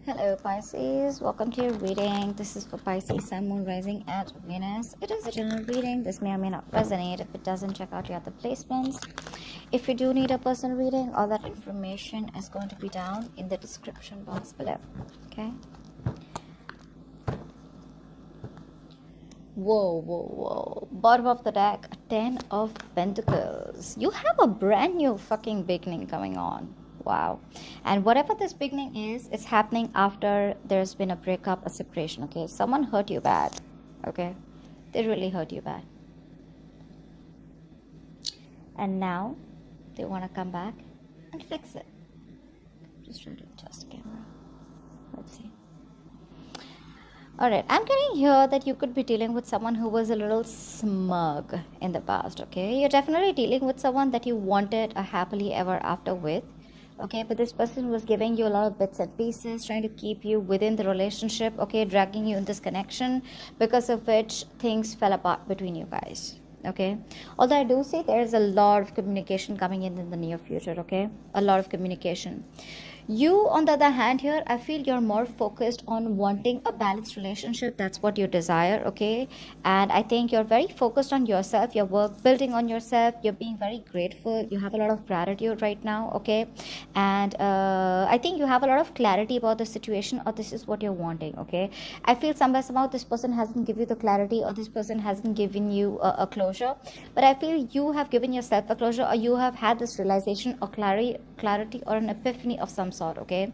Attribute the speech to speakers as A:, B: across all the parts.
A: Hello Pisces, welcome to your reading. This is for Pisces, Sun, Moon, Rising at Venus. It is a general reading. This may or may not resonate. If it doesn't, check out your other placements. If you do need a personal reading, all that information is going to be down in the description box below. Okay? Whoa. Bottom of the deck, 10 of Pentacles. You have a brand new fucking beginning coming on. Wow. And whatever this beginning is, it's happening after there's been a breakup, a separation, okay? Someone hurt you bad, okay? They really hurt you bad. And now they want to come back and fix it. Just try to adjust the camera. Let's see. Alright, I'm getting here that you could be dealing with someone who was a little smug in the past, okay? You're definitely dealing with someone that you wanted a happily ever after with. Okay, but this person was giving you a lot of bits and pieces, trying to keep you within the relationship, okay, dragging you in this connection, because of which things fell apart between you guys, okay? Although I do see there's a lot of communication coming in the near future, okay? A lot of communication. You, on the other hand here, I feel you're more focused on wanting a balanced relationship. That's what you desire, okay? And I think you're very focused on yourself, your work, building on yourself. You're being very grateful. You have a lot of gratitude right now, okay? And I think you have a lot of clarity about the situation, or this is what you're wanting, okay? I feel somehow this person hasn't given you the clarity, or this person hasn't given you a closure. But I feel you have given yourself a closure, or you have had this realization or clarity or an epiphany of some sort, okay,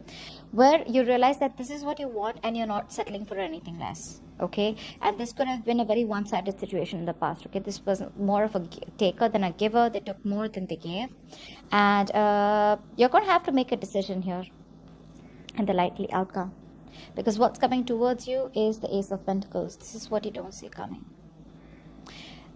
A: where you realize that this is what you want and you're not settling for anything less, okay? And this could have been a very one-sided situation in the past, okay? This was more of a taker than a giver. They took more than they gave, and you're going to have to make a decision here and the likely outcome, because what's coming towards you is the Ace of Pentacles. This is what you don't see coming.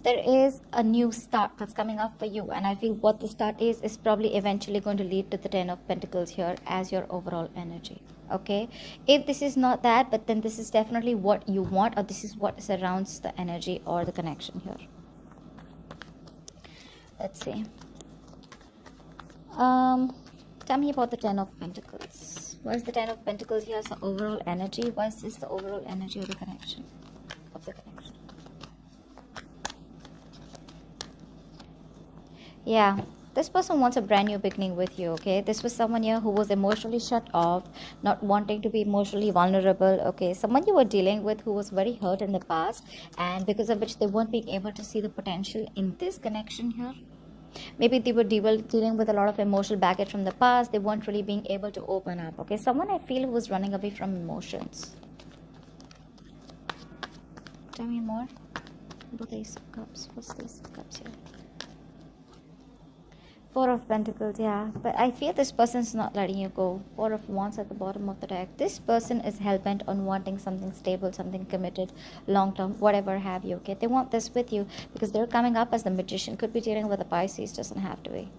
A: There is a new start that's coming up for you, and I feel what the start is probably eventually going to lead to the 10 of Pentacles here as your overall energy, okay? If this is not that, but then this is definitely what you want, or this is what surrounds the energy or the connection here. Let's see. Tell me about the 10 of Pentacles. What is the 10 of Pentacles here as the overall energy? Why is this the overall energy of the connection? Yeah, this person wants a brand new beginning with you, okay? This was someone here who was emotionally shut off, not wanting to be emotionally vulnerable, okay? Someone you were dealing with who was very hurt in the past, and because of which they weren't being able to see the potential in this connection here. Maybe they were dealing with a lot of emotional baggage from the past. They weren't really being able to open up, okay? Someone I feel was running away from emotions. Tell me more about the Ace of Cups. What's the Ace of Cups here? 4 of Pentacles, yeah. But I feel this person's not letting you go. 4 of Wands at the bottom of the deck. This person is hell-bent on wanting something stable, something committed, long-term, whatever have you, okay? They want this with you because they're coming up as the Magician. Could be dealing with a Pisces, doesn't have to be.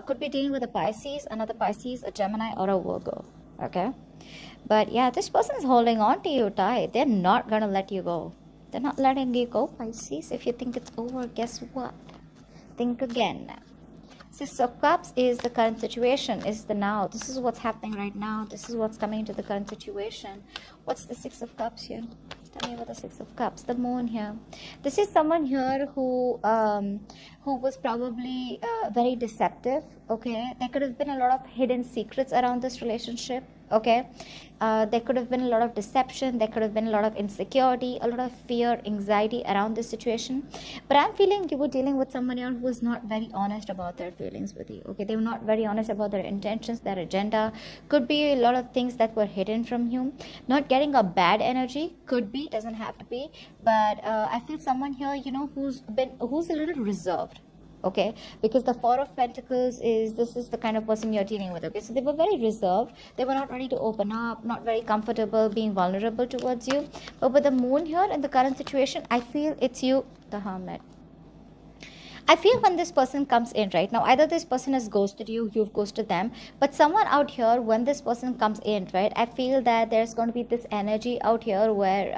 A: Could be dealing with a Pisces, another Pisces, a Gemini, or a Virgo, okay? But yeah, this person is holding on to you tight. They're not going to let you go. They're not letting you go, Pisces. If you think it's over, guess what? Think again. 6 of Cups is the current situation, is the now. This is what's happening right now. This is what's coming into the current situation. What's the 6 of Cups here? Tell me about the 6 of Cups. The Moon here. This is someone here who was probably very deceptive, okay? There could have been a lot of hidden secrets around this relationship, okay? There could have been a lot of deception. There could have been a lot of insecurity, a lot of fear, anxiety around this situation. But I'm feeling you were dealing with someone here who was not very honest about their feelings with you, okay? They were not very honest about their intentions, their agenda. Could be a lot of things that were hidden from you. Not getting a bad energy, could be, doesn't have to be. But I feel someone here, you know, who's a little reserved, okay? Because the 4 of Pentacles this is the kind of person you're dealing with, okay? So they were very reserved. They were not ready to open up, not very comfortable being vulnerable towards you. But with the Moon here in the current situation, I feel it's you, the Hermit. I feel when this person comes in right now, either this person has ghosted you, you've ghosted them, but someone out here, when this person comes in, right, I feel that there's going to be this energy out here where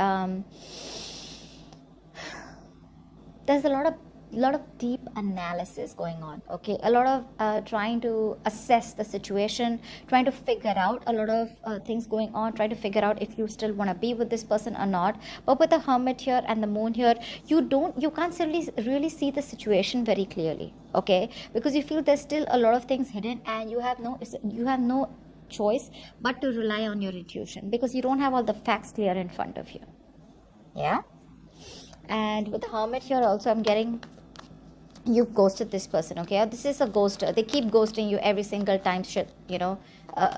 A: there's a lot of lot of deep analysis going on, okay, a lot of trying to assess the situation, trying to figure out a lot of things going on, trying to figure out if you still want to be with this person or not. But with the Hermit here and the Moon here, you can't really see the situation very clearly, okay, because you feel there's still a lot of things hidden, and you have no choice but to rely on your intuition, because you don't have all the facts clear in front of you. Yeah. And with the Hermit here also, I'm getting you've ghosted this person, okay? This is a ghoster. They keep ghosting you every single time shit,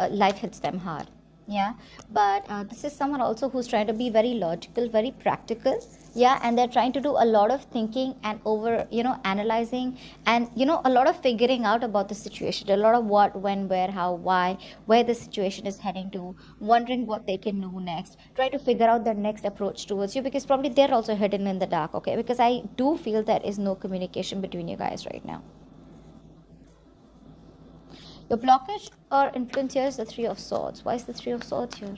A: life hits them hard. Yeah. But this is someone also who's trying to be very logical, very practical. Yeah. And they're trying to do a lot of thinking and over, analyzing, and a lot of figuring out about the situation, a lot of what, when, where, how, why, where the situation is heading to, wondering what they can do next, try to figure out their next approach towards you, because probably they're also hidden in the dark, okay? Because I do feel there is no communication between you guys right now. Your blockage or influence here is the Three of Swords. Why is the Three of Swords here?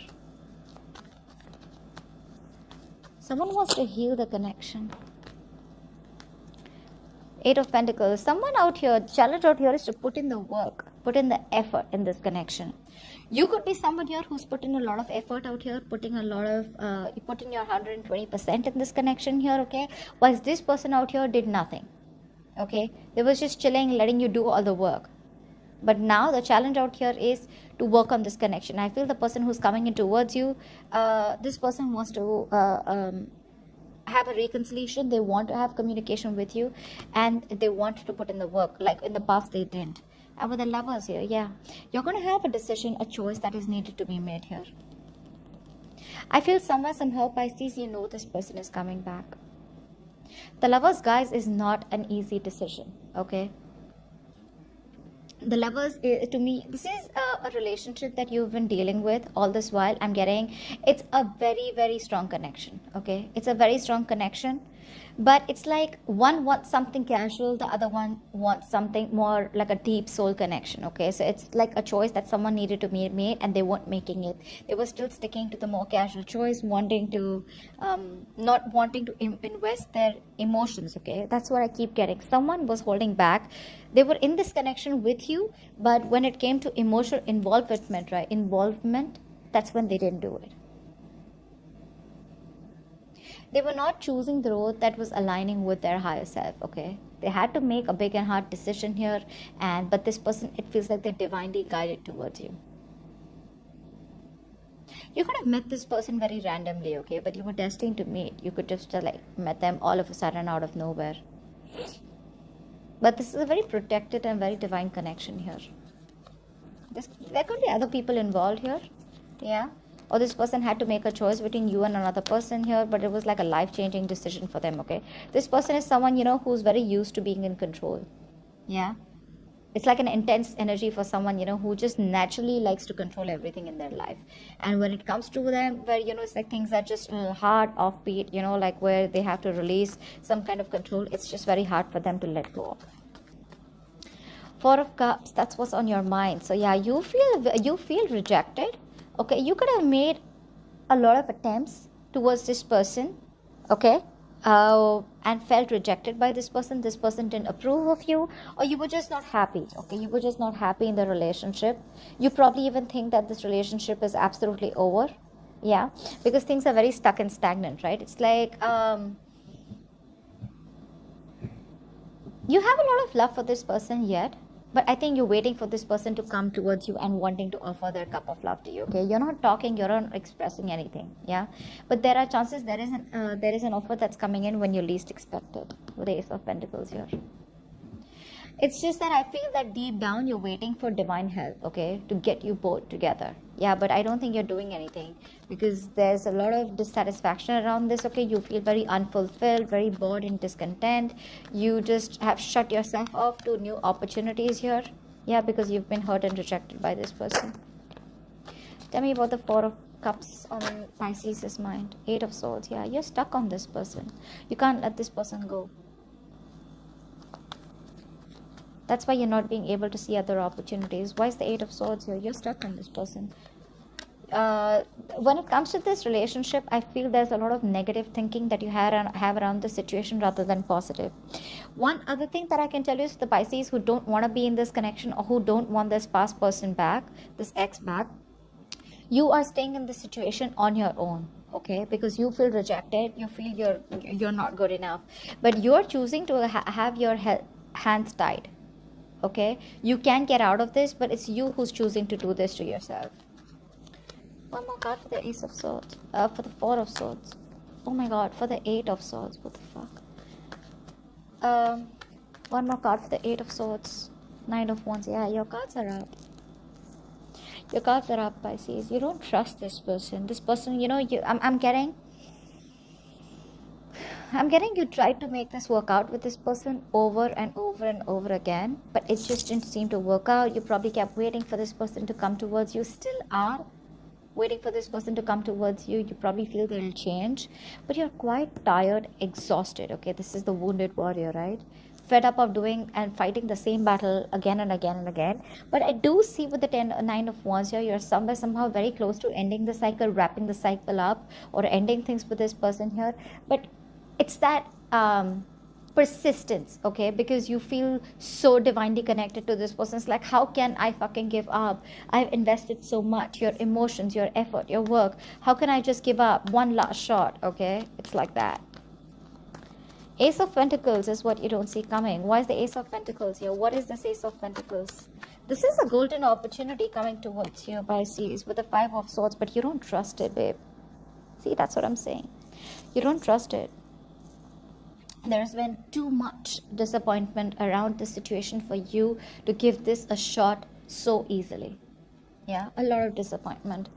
A: Someone wants to heal the connection. Eight of Pentacles. Someone out here, challenge out here is to put in the work, put in the effort in this connection. You could be someone here who's put in a lot of effort out here, putting a lot of, you put in your 120% in this connection here, okay? Whilst this person out here did nothing, okay? They was just chilling, letting you do all the work. But now the challenge out here is to work on this connection. I feel the person who's coming in towards you, this person wants to have a reconciliation. They want to have communication with you, and they want to put in the work. Like in the past they didn't. And with the Lovers here, yeah, you're going to have a decision, a choice that is needed to be made here. I feel somewhere, somehow, Pisces, this person is coming back. The Lovers, guys, is not an easy decision, okay? The Lovers, to me, this is a relationship that you've been dealing with all this while. I'm getting it's a very, very strong connection, okay? It's a very strong connection, but it's like one wants something casual, the other one wants something more like a deep soul connection, okay? So it's like a choice that someone needed to be made, and they weren't making it. They were still sticking to the more casual choice, wanting to not wanting to invest their emotions, okay? That's what I keep getting. Someone was holding back. They were in this connection with you, but when it came to emotional involvement, that's when they didn't do it. They were not choosing the road that was aligning with their higher self, okay? They had to make a big and hard decision here, but this person, it feels like they're divinely guided towards you. You could have met this person very randomly, okay? But you were destined to meet. You could just met them all of a sudden out of nowhere. But this is a very protected and very divine connection here. There could be other people involved here, yeah? Or this person had to make a choice between you and another person here, but it was like a life-changing decision for them, okay? This person is someone, who's very used to being in control, yeah? It's like an intense energy for someone, who just naturally likes to control everything in their life. And when it comes to them, where, it's like things are just hard, offbeat, like where they have to release some kind of control, it's just very hard for them to let go of. Four of Cups, that's what's on your mind. So yeah, you feel rejected. Okay, you could have made a lot of attempts towards this person, okay, and felt rejected by this person. This person didn't approve of you, or you were just not happy, okay? You were just not happy in the relationship. You probably even think that this relationship is absolutely over, yeah, because things are very stuck and stagnant, right? It's like you have a lot of love for this person yet, but I think you're waiting for this person to come towards you and wanting to offer their cup of love to you, okay? You're not talking, you're not expressing anything, yeah? But there are chances there is an offer that's coming in when you least expect it, with the Ace of Pentacles here. It's just that I feel that deep down you're waiting for divine help, okay, to get you both together. Yeah, but I don't think you're doing anything, because there's a lot of dissatisfaction around this, okay? You feel very unfulfilled, very bored and discontent. You just have shut yourself off to new opportunities here. Yeah, because you've been hurt and rejected by this person. Tell me about the Four of Cups on Pisces' mind. Eight of Swords, yeah, you're stuck on this person. You can't let this person go. That's why you're not being able to see other opportunities. Why is the Eight of Swords here? You're stuck on this person. when it comes to this relationship, I feel there's a lot of negative thinking that you have around the situation rather than positive. One other thing that I can tell you is the Pisces who don't want to be in this connection or who don't want this past person back, this ex back, you are staying in this situation on your own, okay, because you feel rejected, you feel you're not good enough, but you're choosing to have your hands tied, okay. You can get out of this, but it's you who's choosing to do this to yourself. One more card for the Ace of Swords, for the Four of Swords, oh my god, for the Eight of Swords, what the fuck. One more card for the Eight of Swords, Nine of Wands. Yeah, your cards are up. Your cards are up, Pisces. You don't trust this person. This person, you know, I'm getting you tried to make this work out with this person over and over and over again, but it just didn't seem to work out. You probably kept waiting for this person to come towards you. Still are waiting for this person to come towards you. You probably feel they'll change, but you're quite tired, exhausted, okay? This is the wounded warrior, right? Fed up of doing and fighting the same battle again and again and again. But I do see with the Nine of Wands here, you're somehow very close to ending the cycle, wrapping the cycle up, or ending things with this person here. But it's that persistence, okay, because you feel so divinely connected to this person. It's like, how can I fucking give up? I've invested so much, your emotions, your effort, your work. How can I just give up? One last shot, okay? It's like that. Ace of Pentacles is what you don't see coming. Why is the Ace of Pentacles here? What is this Ace of Pentacles? This is a golden opportunity coming towards you, Pisces, with the Five of Swords, but you don't trust it, babe. See, that's what I'm saying. You don't trust it. There's been too much disappointment around the situation for you to give this a shot so easily. Yeah, a lot of disappointment.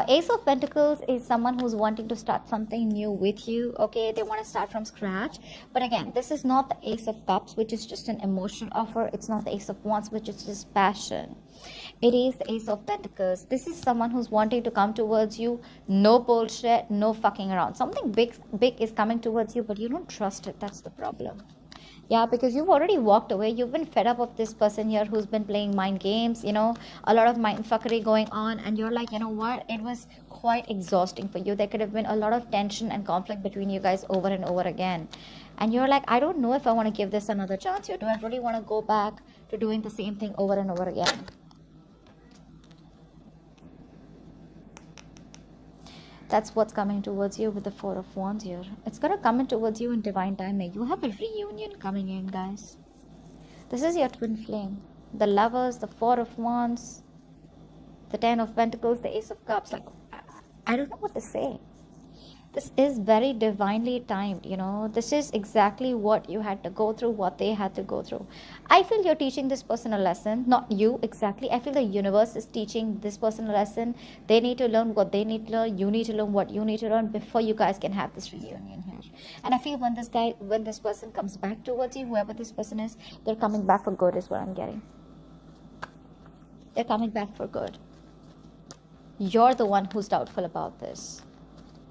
A: Ace of Pentacles is someone who's wanting to start something new with you, okay? They want to start from scratch. But again, this is not the Ace of Cups, which is just an emotional offer. It's not the Ace of Wands, which is just passion. It is the Ace of Pentacles. This is someone who's wanting to come towards you. No bullshit, no fucking around. Something big is coming towards you, but you don't trust it. That's the problem. Yeah, because you've already walked away. You've been fed up of this person here who's been playing mind games, you know, a lot of mind fuckery going on. And you're like, you know what? It was quite exhausting for you. There could have been a lot of tension and conflict between you guys over and over again. And you're like, I don't know if I want to give this another chance, or do I really want to go back to doing the same thing over and over again? That's what's coming towards you with the Four of Wands here. It's going to come in towards you in divine timing. You have a reunion coming in, guys. This is your twin flame. The Lovers, the Four of Wands, the Ten of Pentacles, the Ace of Cups. Like, I don't know what to say. This is very divinely timed, you know. This is exactly what you had to go through, what they had to go through. I feel you're teaching this person a lesson, not you exactly. I feel the universe is teaching this person a lesson. They need to learn what they need to learn. You need to learn what you need to learn before you guys can have this reunion here. And I feel when this person comes back towards you, whoever this person is, they're coming back for good is what I'm getting. They're coming back for good. You're the one who's doubtful about this.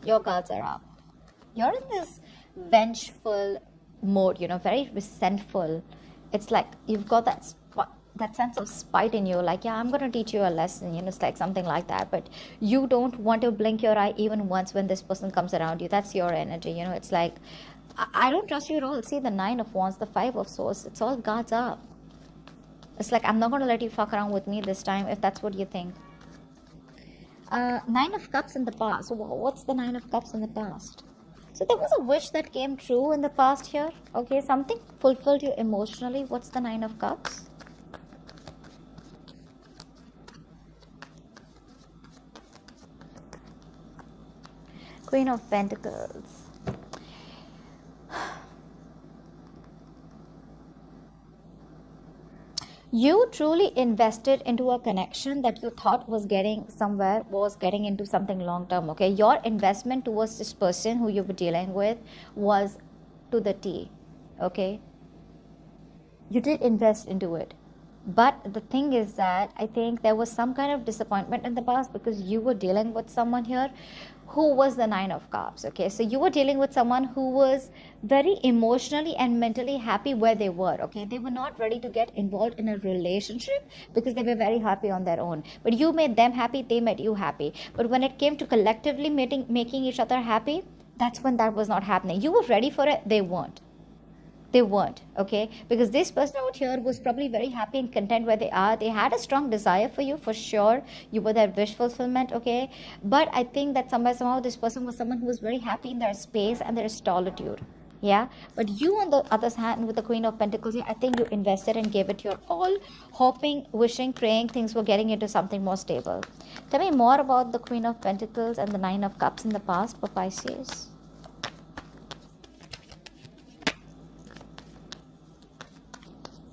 A: Your cards are up. You're in this vengeful mode, you know, very resentful. It's like you've got that sense of spite in you, like, yeah, I'm going to teach you a lesson, you know, it's like something like that. But you don't want to blink your eye even once when this person comes around you. That's your energy, you know. It's like, I don't trust you at all. See, the Nine of Wands, the Five of Swords, it's all guards up. It's like, I'm not going to let you fuck around with me this time, if that's what you think. Nine of Cups in the past. What's the Nine of Cups in the past? So there was a wish that came true in the past here. Okay, something fulfilled you emotionally. What's the Nine of Cups? Queen of Pentacles. You truly invested into a connection that you thought was getting somewhere, was getting into something long term, okay? Your investment towards this person who you were dealing with was to the T, okay? You did invest into it. But the thing is that I think there was some kind of disappointment in the past because you were dealing with someone here who was the Nine of Cups. Okay, so you were dealing with someone who was very emotionally and mentally happy where they were. Okay, they were not ready to get involved in a relationship because they were very happy on their own. But you made them happy, they made you happy. But when it came to collectively making each other happy, that's when that was not happening. You were ready for it, they weren't. They weren't. Okay, because this person out here was probably very happy and content where they are. They had a strong desire for you, for sure. You were their wish fulfillment. Okay, but I think that somehow this person was someone who was very happy in their space and their solitude. Yeah, but you on the other hand, with the Queen of Pentacles, I think you invested and gave it your all, hoping, wishing, praying things were getting into something more stable. Tell me more about the Queen of Pentacles and the Nine of Cups in the past for Pisces.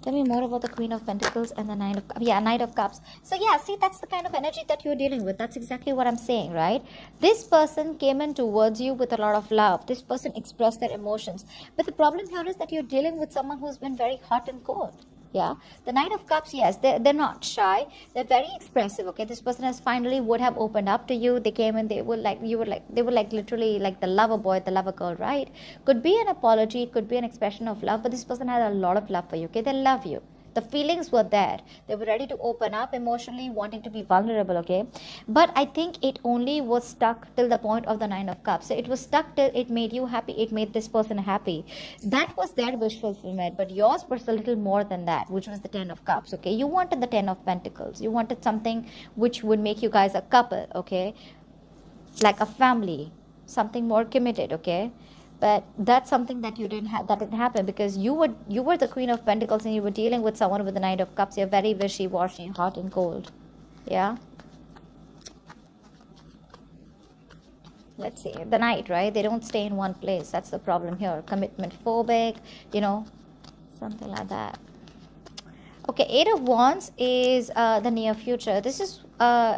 A: Tell me more about the Queen of Pentacles and the Knight of Cups. So yeah, see, that's the kind of energy that you're dealing with. That's exactly what I'm saying, right? This person came in towards you with a lot of love. This person expressed their emotions. But the problem here is that you're dealing with someone who's been very hot and cold. Yeah, the Knight of Cups, yes, they're not shy, they're very expressive. Okay, this person has finally would have opened up to you. They came and they were like, they were like literally like the lover boy, the lover girl, right? Could be an apology, could be an expression of love, but this person had a lot of love for you. Okay, they love you. The feelings were there. They were ready to open up emotionally, wanting to be vulnerable. Okay, but I think it only was stuck till the point of the Nine of Cups. So it was stuck till it made you happy, it made this person happy. That was their wish fulfillment, but yours was a little more than that, which was the Ten of Cups. Okay, you wanted the Ten of Pentacles. You wanted something which would make you guys a couple. Okay, like a family, something more committed. Okay, but that's something that you didn't have, that didn't happen because you were the Queen of Pentacles and you were dealing with someone with the Knight of Cups. You're very wishy-washy, hot and cold. Yeah, let's see, the Knight, right? They don't stay in one place. That's the problem here. Commitment phobic, something like that. Okay, Eight of Wands is the near future. This is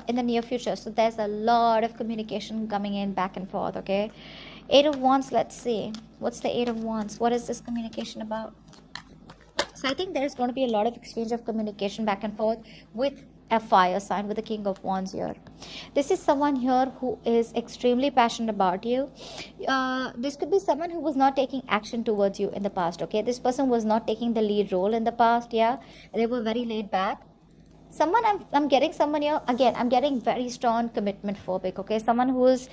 A: in the near future, so there's a lot of communication coming in back and forth. Okay, Eight of Wands, let's see. What's the Eight of Wands? What is this communication about? So I think there's going to be a lot of exchange of communication back and forth with a fire sign, with the King of Wands here. This is someone here who is extremely passionate about you. This could be someone who was not taking action towards you in the past. Okay, this person was not taking the lead role in the past. Yeah, they were very laid back. Someone, I'm getting someone here, again, I'm getting very strong commitment phobic. Okay, someone who's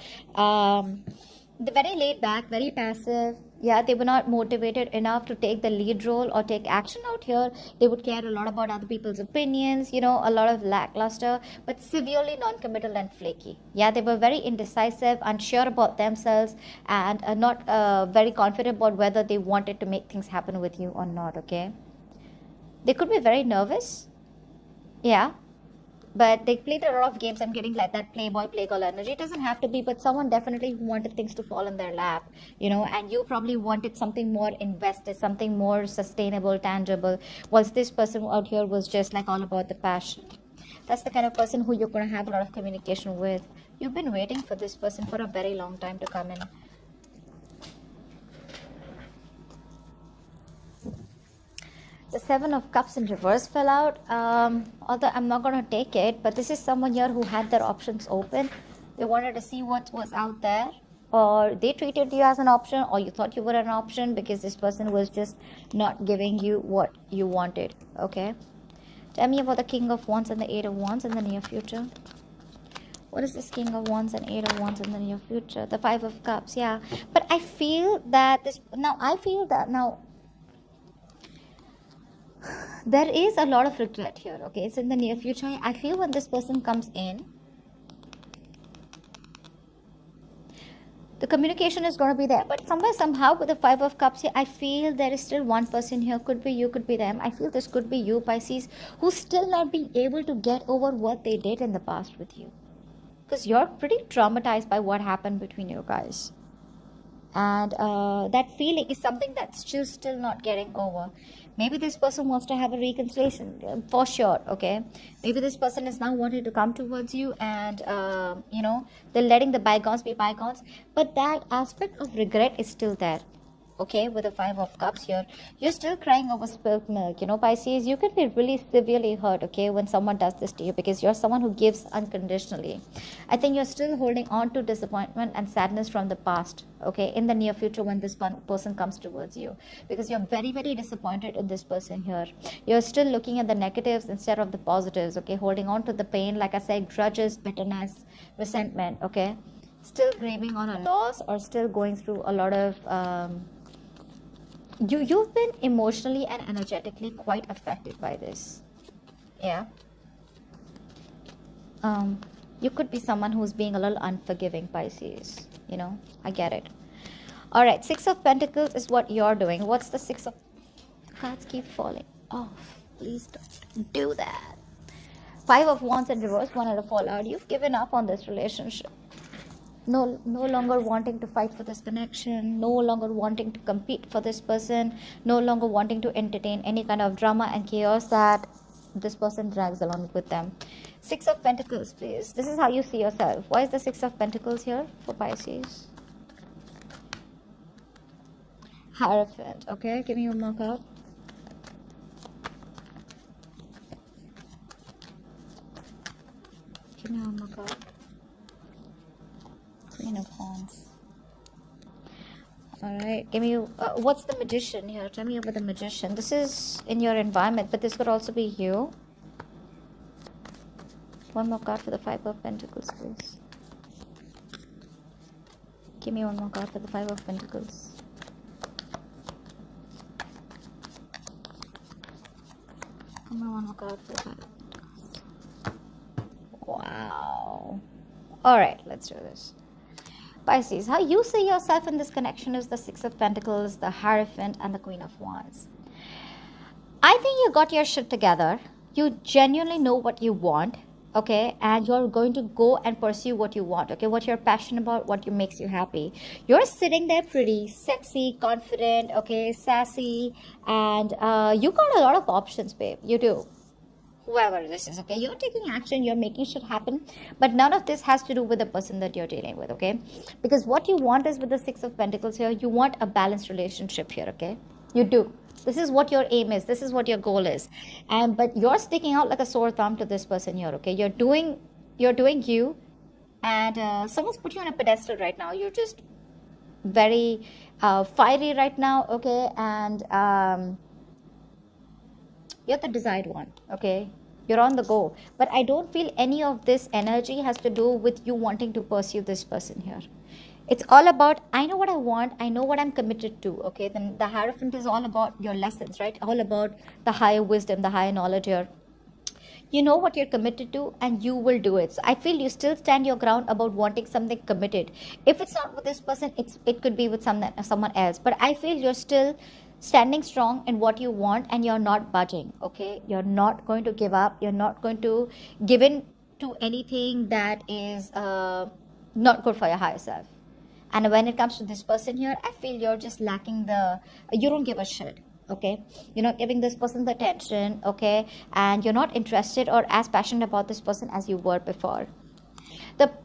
A: very laid back, very passive. Yeah, they were not motivated enough to take the lead role or take action out here. They would care a lot about other people's opinions, a lot of lackluster, but severely non-committal and flaky. Yeah, they were very indecisive, unsure about themselves, and not very confident about whether they wanted to make things happen with you or not. Okay, they could be very nervous. Yeah, but they played a lot of games. I'm getting like that playboy playgirl energy. It doesn't have to be, but someone definitely who wanted things to fall in their lap, and you probably wanted something more invested, something more sustainable, tangible, whilst this person out here was just like all about the passion. That's the kind of person who you're going to have a lot of communication with. You've been waiting for this person for a very long time to come in. The Seven of Cups in reverse fell out. Although I'm not going to take it, but this is someone here who had their options open. They wanted to see what was out there, or they treated you as an option, or you thought you were an option because this person was just not giving you what you wanted. Okay, tell me about the King of Wands and the Eight of Wands in the near future. What is this King of Wands and Eight of Wands in the near future? The Five of Cups. Yeah, but I feel that there is a lot of regret here. Okay, it's in the near future. I feel when this person comes in, the communication is going to be there, but somehow with the Five of Cups here, I feel there is still one person here. Could be you, could be them. I feel this could be you, Pisces, who's still not being able to get over what they did in the past with you, because you're pretty traumatized by what happened between you guys. And that feeling is something that's still not getting over. Maybe this person wants to have a reconciliation, for sure. Okay, maybe this person is now wanting to come towards you, and they're letting the bygones be bygones, but that aspect of regret is still there. okay, with the 5 of Cups here. You're still crying over spilled milk. You know, Pisces, you can be really severely hurt, okay, when someone does this to you, because you're someone who gives unconditionally. I think you're still holding on to disappointment and sadness from the past, okay, in the near future when this person comes towards you, because you're very, very disappointed in this person here. You're still looking at the negatives instead of the positives, okay, holding on to the pain, like I said, grudges, bitterness, resentment, okay, still grieving on a loss, or still going through a lot of you've been emotionally and energetically quite affected by this. Yeah. You could be someone who's being a little unforgiving, Pisces. You know, I get it. All right, 6 of Pentacles is what you're doing. What's the 6 of cards keep falling off? Please don't do that. 5 of Wands in reverse wanted to fall out. You've given up on this relationship. No longer wanting to fight for this connection, no longer wanting to compete for this person, no longer wanting to entertain any kind of drama and chaos that this person drags along with them. 6 of Pentacles, please. This is how you see yourself. Why is the 6 of Pentacles here for Pisces? Hierophant. Okay, give me one more card. Give me one more card. Queen of Wands. All right, give me what's the Magician here? Tell me about the Magician. This is in your environment, but this could also be you. One more card for the 5 of Pentacles, please. Give me one more card for the 5 of Pentacles. Give me one more card for the 5 of Pentacles. Wow. All right, let's do this. Pisces, how you see yourself in this connection is the 6 of Pentacles, the Hierophant, and the Queen of Wands. I think you got your shit together. You genuinely know what you want, okay, and you're going to go and pursue what you want, okay, what you're passionate about, what makes you happy. You're sitting there pretty sexy, confident, okay, sassy, and you got a lot of options, babe. You do. Whoever this is, okay, you're taking action, you're making shit happen, but none of this has to do with the person that you're dealing with, okay, because what you want is with the 6 of Pentacles here, you want a balanced relationship here, okay, you do. This is what your aim is, this is what your goal is, and but you're sticking out like a sore thumb to this person here, okay, you're doing you, and someone's put you on a pedestal right now. You're just very fiery right now, okay, and you're the desired one, okay, you're on the go, but I don't feel any of this energy has to do with you wanting to pursue this person here. It's all about, I know what I want, I know what I'm committed to, okay. Then the Hierophant is all about your lessons, right, all about the higher wisdom, the higher knowledge here. You know what you're committed to and you will do it. So I feel you still stand your ground about wanting something committed. If it's not with this person, it could be with someone else, but I feel you're still standing strong in what you want and you're not budging, okay. You're not going to give up, you're not going to give in to anything that is not good for your higher self. And when it comes to this person here, I feel you're just lacking you don't give a shit, okay. You're not giving this person the attention, okay, and you're not interested or as passionate about this person as you were before.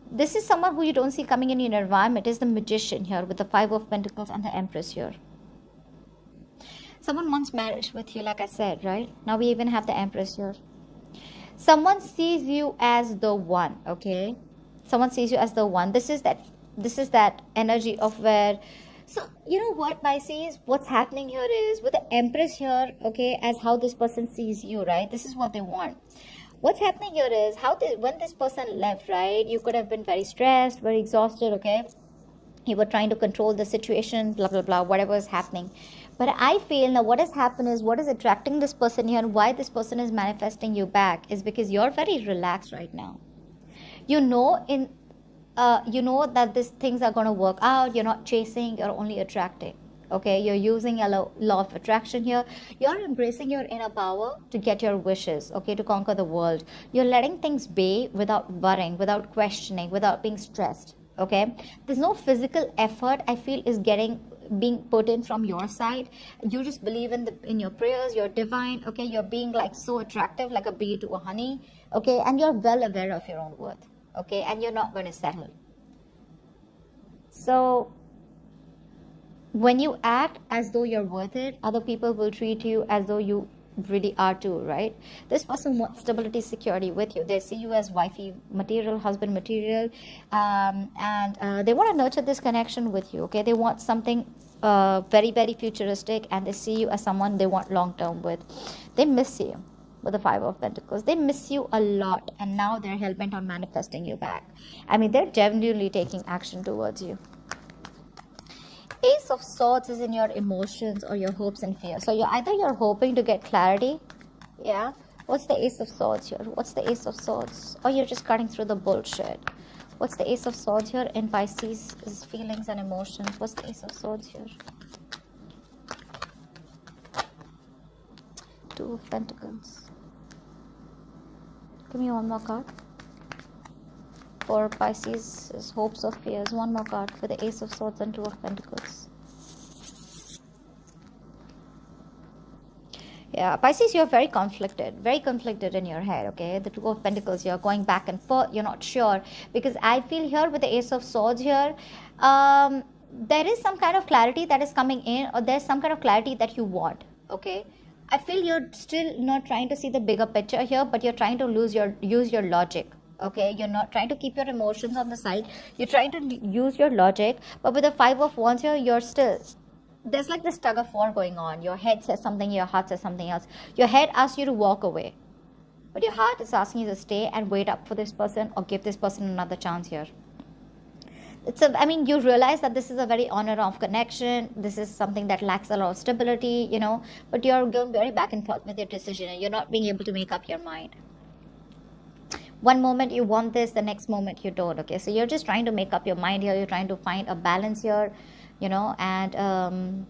A: This is someone who you don't see coming in your environment is the Magician here with the 5 of Pentacles and the Empress here. Someone wants marriage with you, like I said, right? Now we even have the Empress here. Someone sees you as the one, okay? Someone sees you as the one. This is that energy of where, so you know what, Pisces, what's happening here is with the Empress here, okay, as how this person sees you, right? This is what they want. What's happening here is when this person left, right, you could have been very stressed, very exhausted, okay? You were trying to control the situation, blah, blah, blah, whatever is happening. But I feel now what has happened is what is attracting this person here and why this person is manifesting you back is because you're very relaxed right now. You know that these things are going to work out. You're not chasing, you're only attracting. Okay, you're using a law of attraction here. You're embracing your inner power to get your wishes, okay, to conquer the world. You're letting things be without worrying, without questioning, without being stressed. Okay, there's no physical effort I feel is being put in from your side. You just believe in your prayers, you're divine, okay, you're being like so attractive like a bee to a honey, okay, and you're well aware of your own worth, okay, and you're not going to settle. So when you act as though you're worth it, other people will treat you as though you really are too, right? This person wants stability, security with you. They see you as wifey material, husband material, and they want to nurture this connection with you, okay? They want something very, very futuristic, and they see you as someone they want long term with. They miss you with the Five of Pentacles. They miss you a lot, and now they're hell-bent on manifesting you back. I mean, they're genuinely taking action towards you. Ace of Swords is in your emotions or your hopes and fears. So you're hoping to get clarity. Yeah. What's the Ace of Swords here? What's the Ace of Swords? Or you're just cutting through the bullshit. What's the Ace of Swords here? In Pisces is feelings and emotions. What's the Ace of Swords here? Two of Pentacles. Give me one more card. For Pisces is hopes or fears. One more card for the Ace of Swords and Two of Pentacles. Yeah, Pisces, you're very conflicted in your head, okay? The Two of Pentacles, you're going back and forth, you're not sure. Because I feel here with the Ace of Swords here, there is some kind of clarity that is coming in, or there's some kind of clarity that you want, okay? I feel you're still not trying to see the bigger picture here, but you're trying to use your logic. Okay, you're not trying to keep your emotions on the side. You're trying to use your logic. But with the Five of Wands here, you're still... There's like this tug of war going on. Your head says something, your heart says something else. Your head asks you to walk away. But your heart is asking you to stay and wait up for this person or give this person another chance here. I mean, you realize that this is a very on-and-off connection. This is something that lacks a lot of stability, you know. But you're going very back and forth with your decision, and you're not being able to make up your mind. One moment you want this, the next moment you don't, okay? So you're just trying to make up your mind here. You're trying to find a balance here, you know, and I'm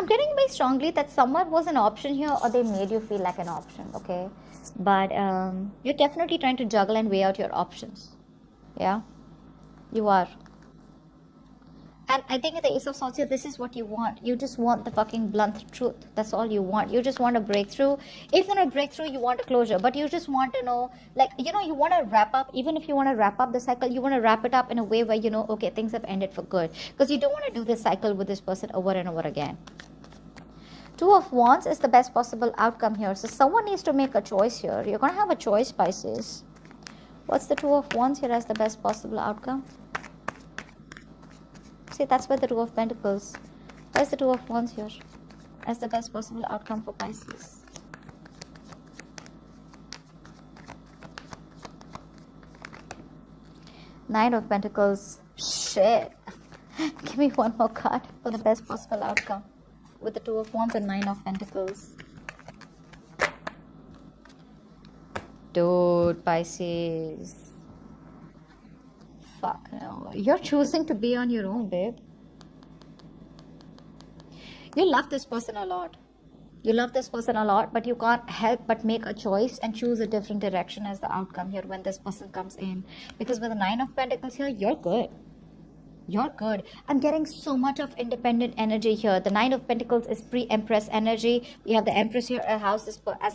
A: getting very strongly that someone was an option here, or they made you feel like an option, okay? But you're definitely trying to juggle and weigh out your options. Yeah, you are. And I think at the Ace of Swords here, this is what you want. You just want the fucking blunt truth. That's all you want. You just want a breakthrough. If not a breakthrough, you want a closure. But you just want to know, like, you know, you want to wrap up. Even if you want to wrap up the cycle, you want to wrap it up in a way where, you know, okay, things have ended for good. Because you don't want to do this cycle with this person over and over again. Two of Wands is the best possible outcome here. So someone needs to make a choice here. You're going to have a choice, Pisces. What's the Two of Wands here as the best possible outcome? See, that's where the Two of Pentacles. Where's the Two of Wands here as the best possible outcome for Pisces? Nine of Pentacles. Shit. Give me one more card for the best possible outcome with the Two of Wands and Nine of Pentacles. Dude, Pisces. Fuck no. You're choosing to be on your own, babe. You love this person a lot. You love this person a lot, but you can't help but make a choice and choose a different direction as the outcome here when this person comes in. Because with the Nine of Pentacles here, you're good. You're good. I'm getting so much of independent energy here. The Nine of Pentacles is pre-Empress energy. We have the Empress here as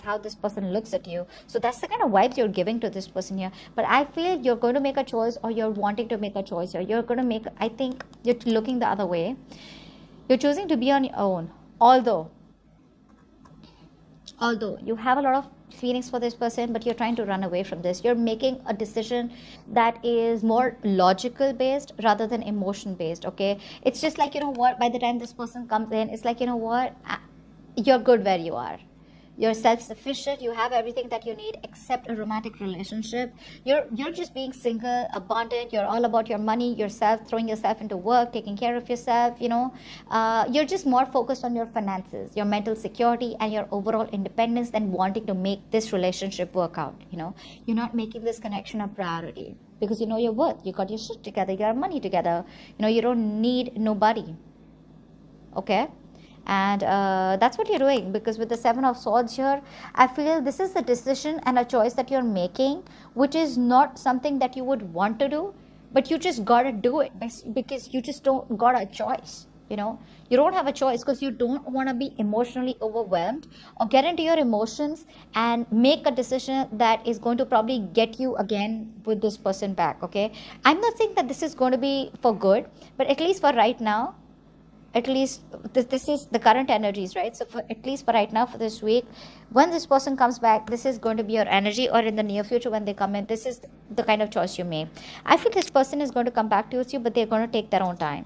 A: how this person looks at you. So that's the kind of vibes you're giving to this person here. But I feel you're going to make a choice, or you're wanting to make a choice here. You're going to make, I think you're looking the other way. You're choosing to be on your own. Although you have a lot of feelings for this person, but you're trying to run away from this. You're making a decision that is more logical based rather than emotion based, okay? It's just like, you know what, by the time this person comes in, it's like, you know what, you're good where you are. You're self-sufficient. You have everything that you need except a romantic relationship. You're just being single, abundant. You're all about your money, yourself, throwing yourself into work, taking care of yourself, you know. You're just more focused on your finances, your mental security, and your overall independence than wanting to make this relationship work out, you know. You're not making this connection a priority because you know your worth. You got your shit together. You got money together. You know, you don't need nobody. Okay? And that's what you're doing, because with the Seven of Swords here, I feel this is a decision and a choice that you're making, which is not something that you would want to do, but you just gotta do it because you just don't got a choice, You don't have a choice because you don't want to be emotionally overwhelmed or get into your emotions and make a decision that is going to probably get you again with this person back. Okay, I'm not saying that this is going to be for good, but at least for right now, at least this is the current energies, right? So for at least for right now, for this week, when this person comes back, this is going to be your energy, or in the near future when they come in, this is the kind of choice you make. I feel this person is going to come back towards you, but they're going to take their own time.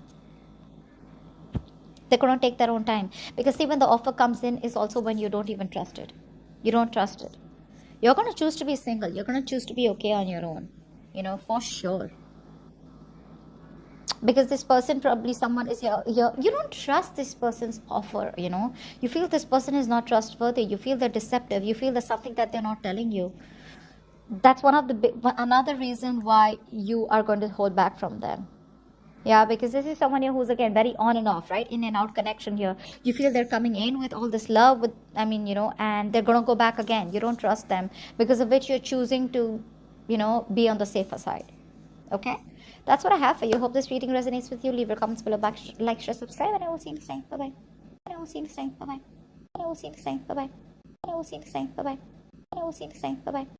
A: They're going to take their own time, because see, when the offer comes in is also when you don't even trust it. You don't trust it. You're going to choose to be single. You're going to choose to be okay on your own, for sure. Because this person, probably someone is here, you don't trust this person's offer. You feel this person is not trustworthy. You feel they're deceptive. You feel there's something that they're not telling you. That's another reason why you are going to hold back from them. Yeah, because this is someone here who's again very on and off, right? In and out connection here. You feel they're coming in with all this love, and they're going to go back again. You don't trust them, because of which you're choosing to, be on the safer side. Okay, that's what I have for you. Hope this reading resonates with you. Leave your comments below, like, share, subscribe, and I will see you next time. Bye bye. And I will see you next time. Bye bye. And I will see you next time. Bye bye. And I will see you next time. Bye bye. And I will see you next time. Bye bye.